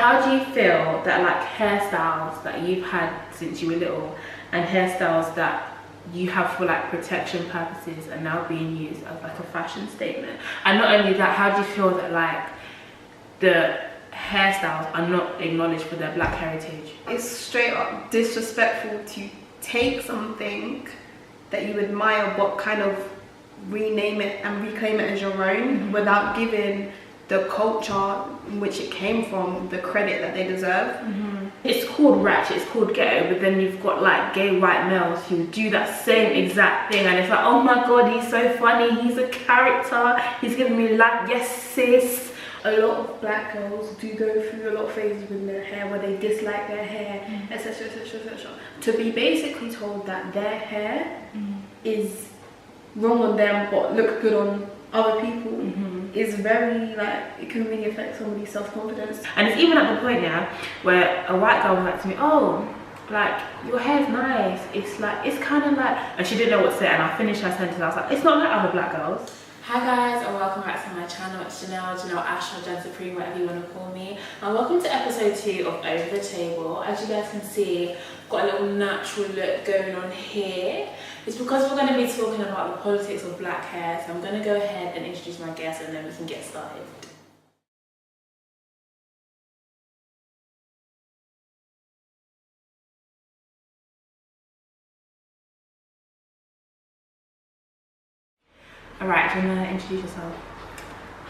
how do you feel that like hairstyles that you've had since you were little and hairstyles that you have for like protection purposes are now being used as like a fashion statement? And not only that, how do you feel that like the hairstyles are not acknowledged for their black heritage? It's straight up disrespectful to take something that you admire but kind of rename it and reclaim it as your own without giving the culture in which it came from the credit that they deserve. It's called ratchet, it's called ghetto, but then you've got like gay white males who do that same exact thing, and it's like, oh my god, he's so funny, he's a character, he's giving me like, yes sis. A lot of black girls do go through a lot of phases with their hair where they dislike their hair, etc, etc, etc. To be basically told that their hair is wrong on them but look good on other people is very, like, it can really affect somebody's self-confidence. And it's even at the point now where a white girl was like to me, oh, like, your hair's nice, it's like, it's kind of like, and she didn't know what to say, and I finished her sentence, I was like, it's not like other black girls. Hi guys, and welcome back to my channel. It's Janelle Ash, or Jan Supreme, whatever you want to call me. And welcome to episode 2 of Over the Table. As you guys can see, I've got a little natural look going on here. It's because we're going to be talking about the politics of black hair, so I'm going to go ahead and introduce my guest and then we can get started. Alright, do you want to introduce yourself?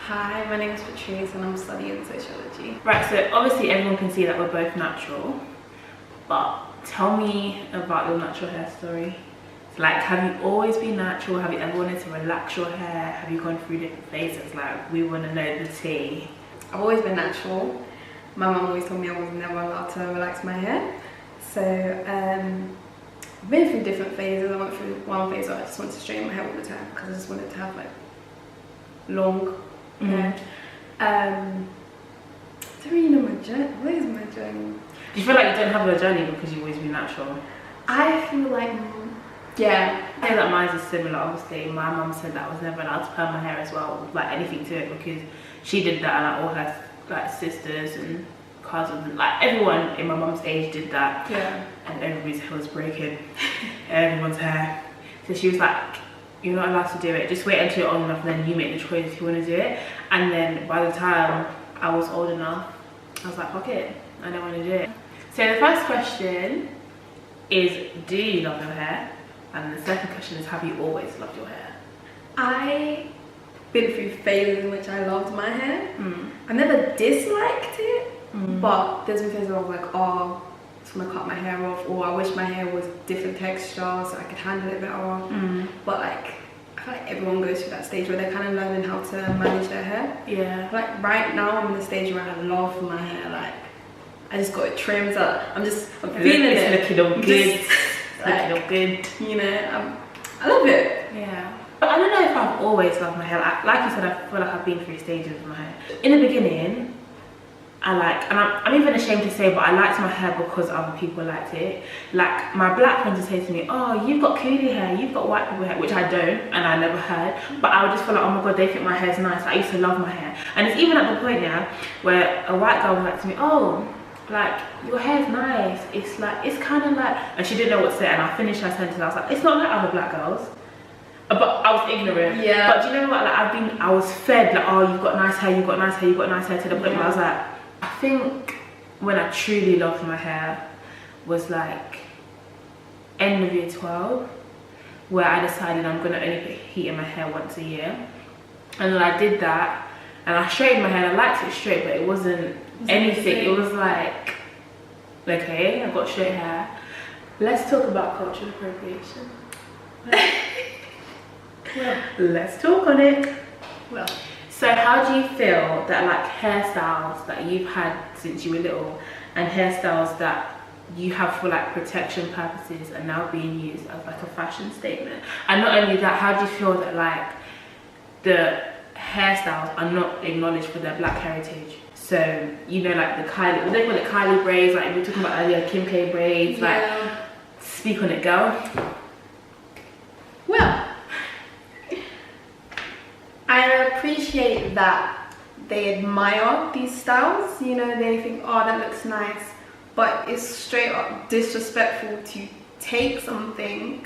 Hi, my name is Patrice and I'm studying sociology. Right, so obviously everyone can see that we're both natural, but tell me about your natural hair story. So like, have you always been natural? Have you ever wanted to relax your hair? Have you gone through different phases? Like, we want to know the tea. I've always been natural. My mum always told me I was never allowed to relax my hair. So, I've been through different phases. I went through one phase where I just wanted to straighten my hair all the time because I just wanted to have like long hair. I don't really know my journey. What is my journey? Do you feel like you don't have a journey because you've always been natural? I feel like, yeah. I say that mine is similar. Obviously, my mum said that I was never allowed to perm my hair as well, like anything to it, because she did that, and like all her like sisters and cousins, and like everyone in my mum's age did that. Yeah. And everybody's hair was breaking, everyone's hair. So she was like, you're not allowed to do it, just wait until you're old enough and then you make the choice if you want to do it. And then by the time I was old enough, I was like, fuck it, I don't want to do it. So the first question is, do you love your hair? And the second question is, have you always loved your hair? I've been through phases in which I loved my hair. I never disliked it, but there's been phases where I was like, oh, I just want to cut my hair off, or I wish my hair was different texture so I could handle it better. But like, I feel like everyone goes through that stage where they're kind of learning how to manage their hair. Yeah. Like right now I'm in the stage where I love my hair. Like I just got it trimmed up. I'm feeling it. It's looking all good. Like, looking all good. You know, I love it. Yeah. But I don't know if I've always loved my hair. Like you said, I feel like I've been through stages of my hair. In the beginning, I'm even ashamed to say, but I liked my hair because other people liked it. Like my black friends would say to me, oh, you've got curly hair, you've got white people hair, which I don't, and I never heard. But I would just feel like, oh my god, they think my hair's nice. I used to love my hair. And it's even at the point now where a white girl was like to me, oh, like, your hair's nice, it's like, it's kind of like, and she didn't know what to say, and I finished her sentence, I was like, it's not like other black girls. But I was ignorant. Yeah. But do you know what, like, I was fed, like, oh, you've got nice hair, you've got nice hair, you've got nice hair, to the point where I was like, I think when I truly loved my hair was like end of year 12, where I decided I'm gonna only put heat in my hair once a year. And then I did that, and I straightened my hair. I liked it straight, but it wasn't anything. It was like, okay, I've got straight hair. Let's talk about cultural appropriation. Well, let's talk on it. Well, so how do you feel that like hairstyles that you've had since you were little and hairstyles that you have for like protection purposes are now being used as like a fashion statement? And not only that, how do you feel that like the hairstyles are not acknowledged for their black heritage? So, you know, like the Kylie, what they call it, Kylie braids, like we were talking about earlier, Kim K braids, yeah. like, speak on it, girl. Well, I appreciate that they admire these styles, you know, they think, oh, that looks nice, but it's straight up disrespectful to take something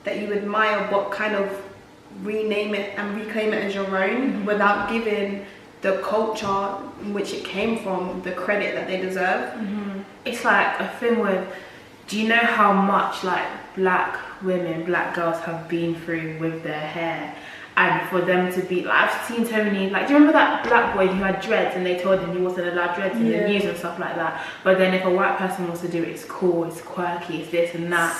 that you admire but kind of rename it and reclaim it as your own without giving the culture in which it came from the credit that they deserve. It's like a thing with, do you know how much like black women, black girls have been through with their hair? And for them to be like, I've seen so many, like, do you remember that black boy who had dreads and they told him he wasn't allowed dreads in the news and stuff like that? But then if a white person wants to do it, it's cool, it's quirky, it's this and that.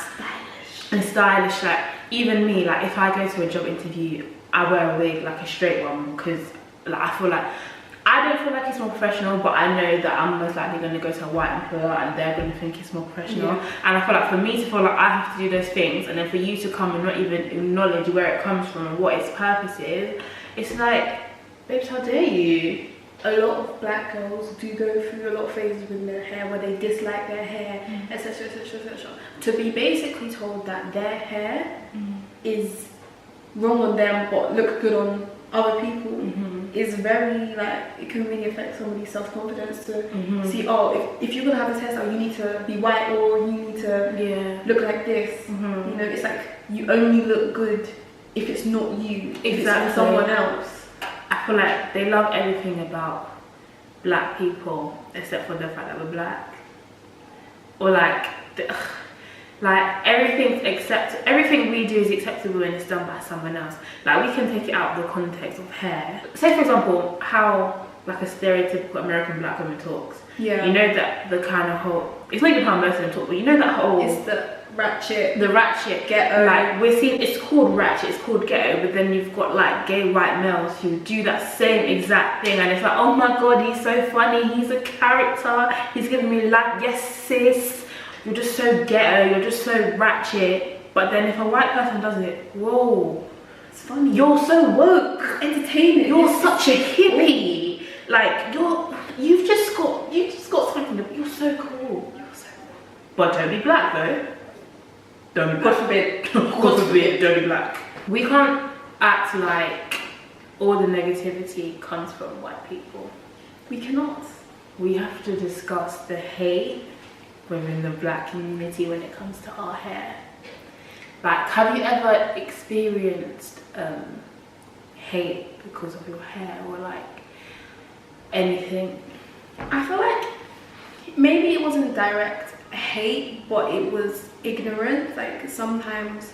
And stylish. Like, even me, like, if I go to a job interview, I wear a wig, like a straight one, because like I feel like, I don't feel like it's more professional, but I know that I'm most likely going to go to a white employer and they're going to think it's more professional. And I feel like for me to feel like I have to do those things, and then for you to come and not even acknowledge where it comes from and what its purpose is, it's like, babes, how dare you? A lot of black girls do go through a lot of phases with their hair where they dislike their hair, etc, etc, etc. To be basically told that their hair is wrong on them but look good on other people is very, like, it can really affect somebody's self-confidence to see, oh, if you're gonna have this hairstyle, you need to be white or you need to look like this. You know, it's like you only look good if it's not you, if it's like someone else. I feel like they love everything about black people except for the fact that we're black, or like everything we do is acceptable when it's done by someone else. Like, we can take it out of the context of hair. Say for example, how like a stereotypical American black woman talks. You know that the kind of whole, it's not even how most of them talk, but you know that whole, it's the ratchet ghetto. Like, we're seeing, it's called ratchet, it's called ghetto, but then you've got like gay white males who do that same exact thing, and it's like, oh my god, he's so funny, he's a character, he's giving me like, yes sis, you're just so ghetto, you're just so ratchet. But then if a white person does it, whoa, it's funny, you're so woke, entertaining, you're such a hippie, like you've just got something, you're so cool, but don't be black though. Don't be black. God forbid. God forbid, don't be black. We can't act like all the negativity comes from white people. We cannot. We have to discuss the hate within the black community when it comes to our hair. Like, have you ever experienced hate because of your hair, or like anything? I feel like maybe it wasn't a direct hate, but it was ignorance. Like, sometimes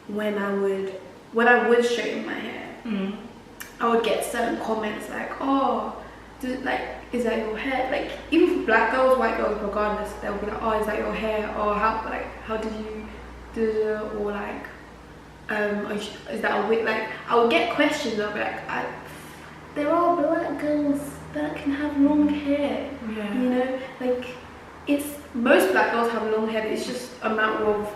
when I would straighten my hair, I would get certain comments like, oh, is that your hair? Like, even for black girls, white girls, regardless, they'll be like, oh, is that your hair? Or how did you do it? Or like, is that a wig? Like, I would get questions. I'll be like, there are black girls that can have long hair. You know, like, most black girls have long hair. It's just a matter of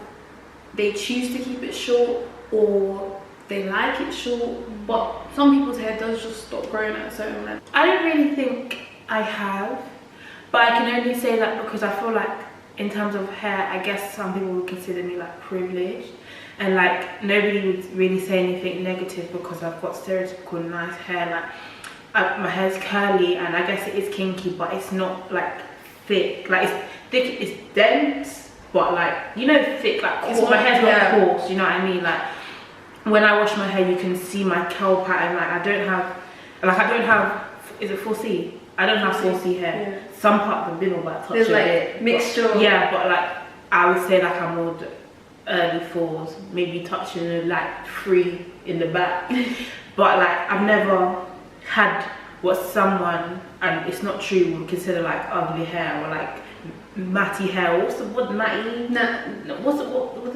they choose to keep it short or they like it short. But some people's hair does just stop growing at a certain length. I don't really think I have, but I can only say that because I feel like in terms of hair, I guess some people would consider me like privileged, and like nobody would really say anything negative because I've got stereotypical nice hair. Like, my hair's curly and I guess it is kinky, but it's not like thick. Like, it's thick, it's dense, but like, you know, thick, like coarse. My hair's not coarse, you know what I mean? Like, when I wash my hair, you can see my curl pattern. Like, I don't have, is it 4C? I don't have 4C hair. Some part of the middle, but touch there's a like bit, mixture. But like, I would say like I'm more early 4s, maybe touching like 3 in the back. But like, I've never had what someone, and it's not true, would consider like ugly hair or like matty hair. What do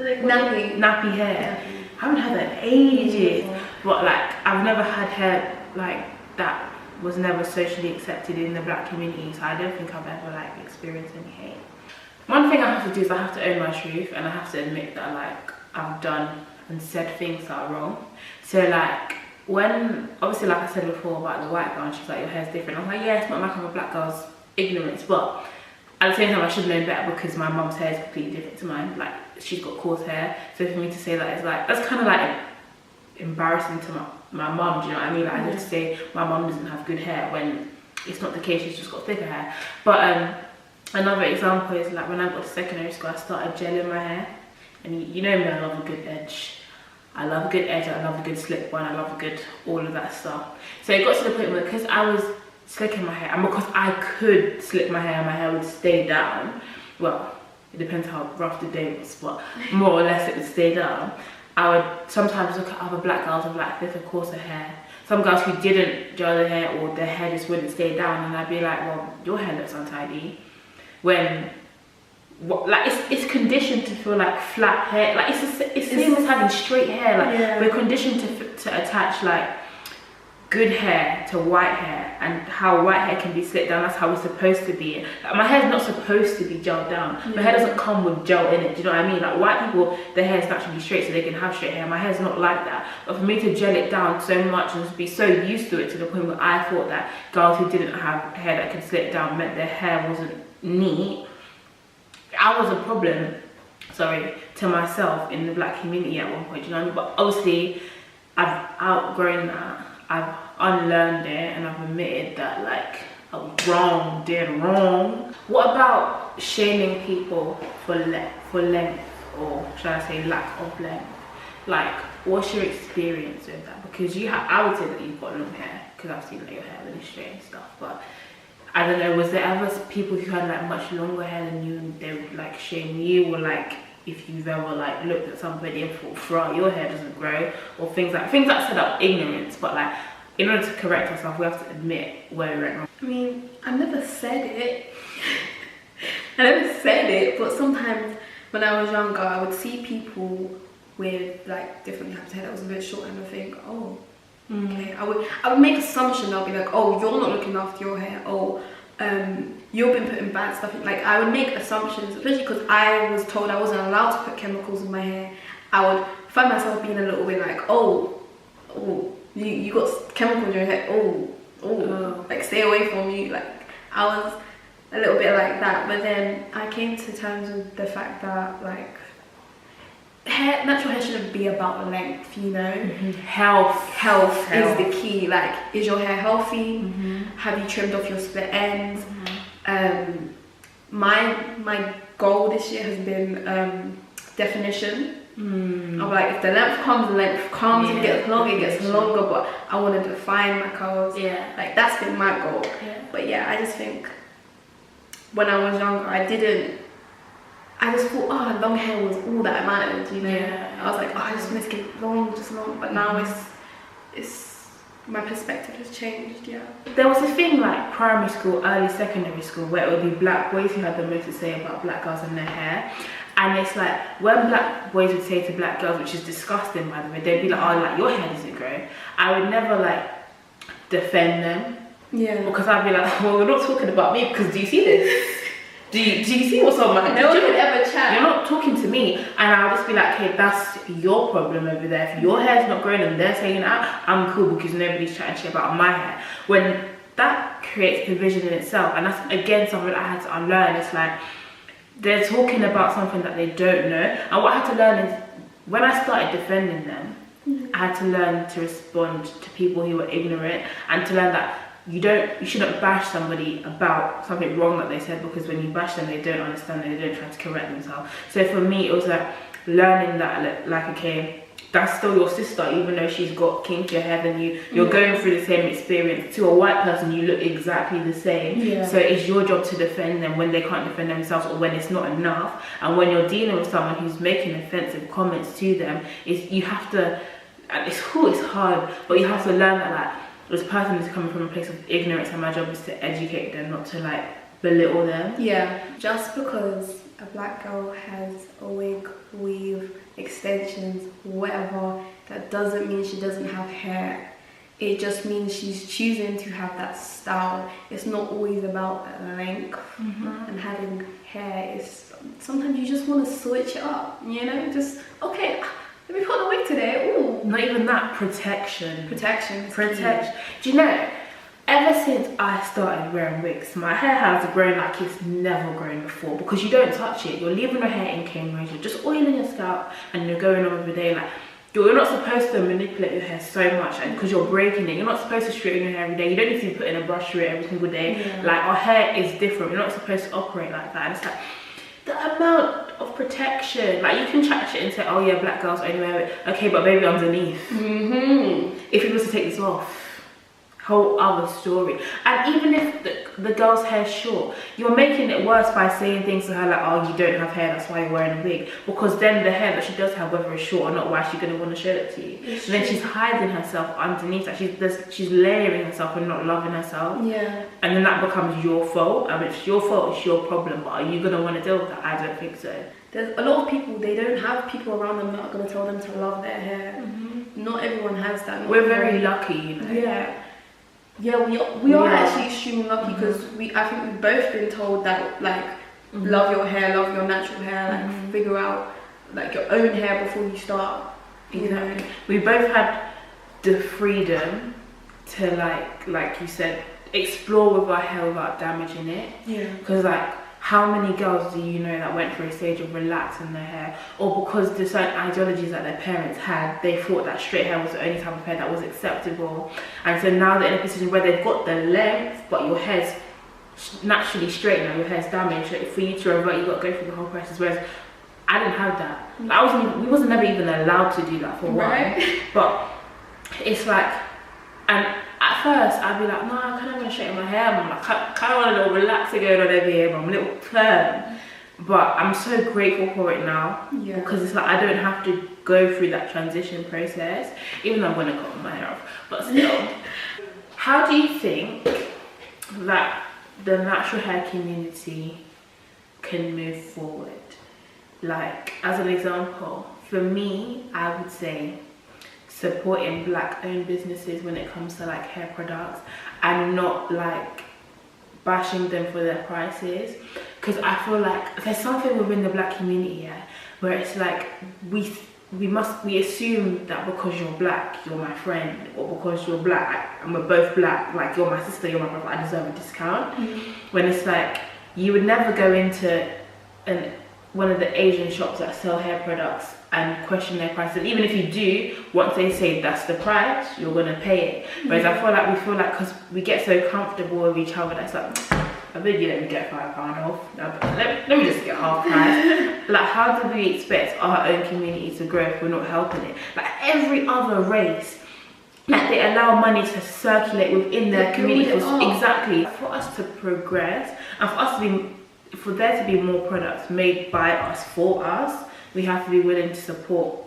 they call it? Nappy hair. I haven't had that in ages. But like, I've never had hair like that was never socially accepted in the black community, so I don't think I've ever like experienced any hate. One thing I have to do is I have to own my truth, and I have to admit that like I've done and said things that are wrong. So like, when, obviously, like I said before about the white girl, and she's like, your hair's different. I'm like, yeah, it's not like I'm a black girl's ignorance, but at the same time I should know better because my mum's hair is completely different to mine. Like, she's got coarse hair, so for me to say that is like, that's kind of like embarrassing to my mum, do you know what I mean? Like, I used to say my mum doesn't have good hair when it's not the case, she's just got thicker hair. But another example is like when I got to secondary school, I started gelling my hair. And you know me, I love a good edge. I love a good edge, I love a good slick one, I love a good all of that stuff. So it got to the point where, because I was slicking my hair, and because I could slick my hair and my hair would stay down, well, it depends how rough the day was, but more or less it would stay down. I would sometimes look at other black girls with like thicker, coarser hair. Some girls who didn't gel their hair, or their hair just wouldn't stay down, and I'd be like, well, your hair looks untidy. When like it's conditioned to feel like flat hair, like it's the same as having straight hair. Like we're conditioned to attach like good hair to white hair, and how white hair can be slit down, that's how it's supposed to be. Like, my hair's not supposed to be gelled down. My hair doesn't come with gel in it, do you know what I mean? Like white people, their hair is naturally straight so they can have straight hair. My hair's not like that. But for me to gel it down so much and to be so used to it to the point where I thought that girls who didn't have hair that could slit down meant their hair wasn't neat, I was a problem, to myself in the black community at one point, you know what I mean? But obviously, I've outgrown that, I've unlearned it, and I've admitted that like I was wrong, did wrong. What about shaming people for length, or should I say lack of length? Like, what's your experience with that? Because I would say that you've got long hair, because I've seen like your hair really straight and stuff, but I don't know, was there ever people who had like much longer hair than you and they would like shame you, or like if you've ever like looked at somebody and thought, your hair doesn't grow, or things that set up ignorance, but like in order to correct ourselves, we have to admit where we went wrong. I mean, I never said it. But sometimes when I was younger, I would see people with like different types of hair that was a bit short, and I think, oh, okay. I would make assumption. I'll be like, oh, you're not looking after your hair. Oh, you've been putting bad stuff in. Like, I would make assumptions, especially because I was told I wasn't allowed to put chemicals in my hair. I would find myself being a little bit like, oh, you got chemicals in your hair. Oh, like stay away from you. Like, I was a little bit like that. But then I came to terms with the fact that like natural hair shouldn't be about length, you know. Health is the key. Like, is your hair healthy? Have you trimmed off your split ends? My goal this year has been definition. I'm like, if the length comes, it gets longer, but I want to define my curls. Like, that's been my goal. But yeah, I just think when I was younger, I just thought, long hair was all that mattered, you know. I was like, I just want to keep it long, but now it's my perspective has changed. There was a thing like primary school, early secondary school, where it would be black boys who had the most to say about black girls and their hair. And it's like, when black boys would say to black girls, which is disgusting by the way, they'd be like, oh, like, your hair doesn't grow. I would never like defend them, because I'd be like, well, we're not talking about me, because do you see this? Do you see what's on my head? No one could ever chat. You're not talking to me. And I'll just be like, hey, that's your problem over there. If your hair's not growing and they're saying that, I'm cool, because nobody's chatting shit about my hair. When that creates division in itself, and that's again something that I had to unlearn. It's like, they're talking about something that they don't know. And what I had to learn is, when I started defending them, I had to learn to respond to people who were ignorant, and to learn that you shouldn't bash somebody about something wrong that they said, because when you bash them, they don't understand and they don't try to correct themselves. So for me, it was like learning that, like, okay, that's still your sister, even though she's got kinkier hair than you. You're going through the same experience. To a white person, you look exactly the same. So it's your job to defend them when they can't defend themselves, or when it's not enough. And when you're dealing with someone who's making offensive comments to them, you have to, and it's hard, but you have to learn that, like, this person is coming from a place of ignorance, and my job is to educate them, not to like belittle them. Just because a black girl has a wig, weave, extensions, whatever, that doesn't mean she doesn't have hair. It just means she's choosing to have that style. It's not always about length and having hair. It's sometimes you just want to switch it up, you know. Just, okay, let me put on a wig today. Ooh. Not even that, protection. Protection. Do you know, ever since I started wearing wigs, my hair has grown like it's never grown before, because you don't touch it. You're leaving your hair in cane range, you're just oiling your scalp, and you're going on every day. Like, you're not supposed to manipulate your hair so much, and because you're breaking it, you're not supposed to straighten your hair every day. You don't need to be putting a brush through it every single day. Like, our hair is different. We're not supposed to operate like that. And it's like the amount of protection. Like, you can chat shit and say, oh yeah, black girls only wear it. Okay, but baby, underneath, if he was to take this off, whole other story. And even if the girl's hair's short, you're making it worse by saying things to her like, oh, you don't have hair, that's why you're wearing a wig. Because then the hair that she does have, whether it's short or not, why is she going to want to show it to you? And then she's hiding herself underneath that. She's layering herself and not loving herself. Yeah. And then that becomes your fault. And if it's your fault, it's your problem. But are you going to want to deal with that? I don't think so. There's a lot of people, they don't have people around them that are going to tell them to love their hair. Not everyone has that. Not We're very lucky, you know. Yeah, we are actually extremely lucky because I think we've both been told that, like, love your hair, love your natural hair, like figure out like your own hair before you start. You know, we both had the freedom to like you said, explore with our hair without damaging it. Yeah. Because like, how many girls do you know that went through a stage of relaxing their hair, or because the certain ideologies that their parents had, they thought that straight hair was the only type of hair that was acceptable, and so now they're in a position where they've got the length, but your hair's naturally straight now, your hair's damaged. So for you to revert, you got to go through the whole process. Whereas I didn't have that. We wasn't never even allowed to do that for one. But it's like, and at first I'd be like, no, I kind of want to straighten my hair. I'm like, I kind of want a little relaxer going on over here, but I'm a little firm. But I'm so grateful for it now, because it's like I don't have to go through that transition process, even though I'm going to cut my hair off. But still, how do you think that the natural hair community can move forward? Like, as an example, for me, I would say supporting black owned businesses when it comes to like hair products, and not like bashing them for their prices, because I feel like there's something within the black community where it's like we assume that because you're black you're my friend, or because you're black and we're both black, like you're my sister, you're my brother, I deserve a discount. When it's like, you would never go into one of the Asian shops that sell hair products and question their price, and even if you do, once they say that's the price, you're gonna pay it. Whereas I feel like because we get so comfortable with each other, that's like, I beg you, let me get £5 off. Let me just get half price. Like, how do we expect our own community to grow if we're not helping it? Like, every other race, like, they allow money to circulate within their community. Exactly. For us to progress, and for there to be more products made by us for us, we have to be willing to support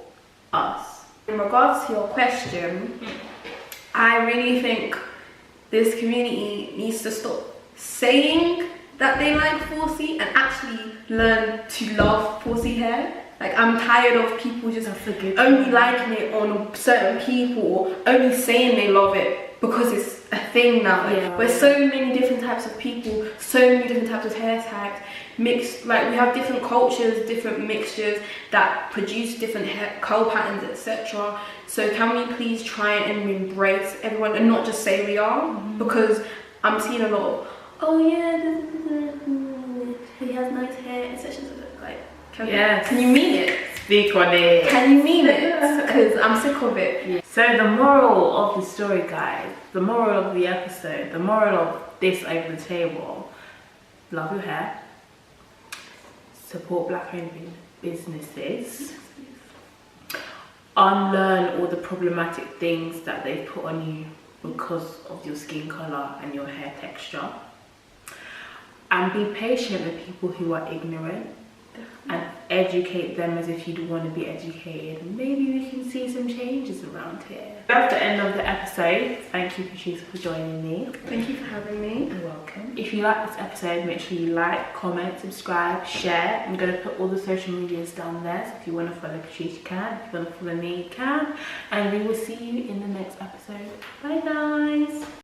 us. In regards to your question, I really think this community needs to stop saying that they like 4C and actually learn to love 4C hair. Like, I'm tired of people just only liking it on certain people, or only saying they love it because it's a thing now. Like, there's so many different types of people, so many different types of hair types mixed. Like, we have different cultures, different mixtures that produce different hair curl patterns, etc. So can we please try and embrace everyone and not just say we are? Because I'm seeing a lot of, oh yeah, he has nice hair, etc. Like, can you mean it? Speak on it. Can you mean it? Because I'm sick of it. So the moral of the story, guys, the moral of the episode, the moral of this over the table: love your hair, support black owned businesses, unlearn all the problematic things that they put on you because of your skin color and your hair texture, and be patient with people who are ignorant, and educate them as if you'd want to be educated. Maybe we can see some changes around here. That's the end of the episode. Thank you, Patricia, for joining me. Thank you for having me. You're welcome. If you like this episode, make sure you like, comment, subscribe, share. I'm going to put all the social medias down there, so if you want to follow Patricia, you can. If you want to follow me, you can. And we will see you in the next episode. Bye, guys.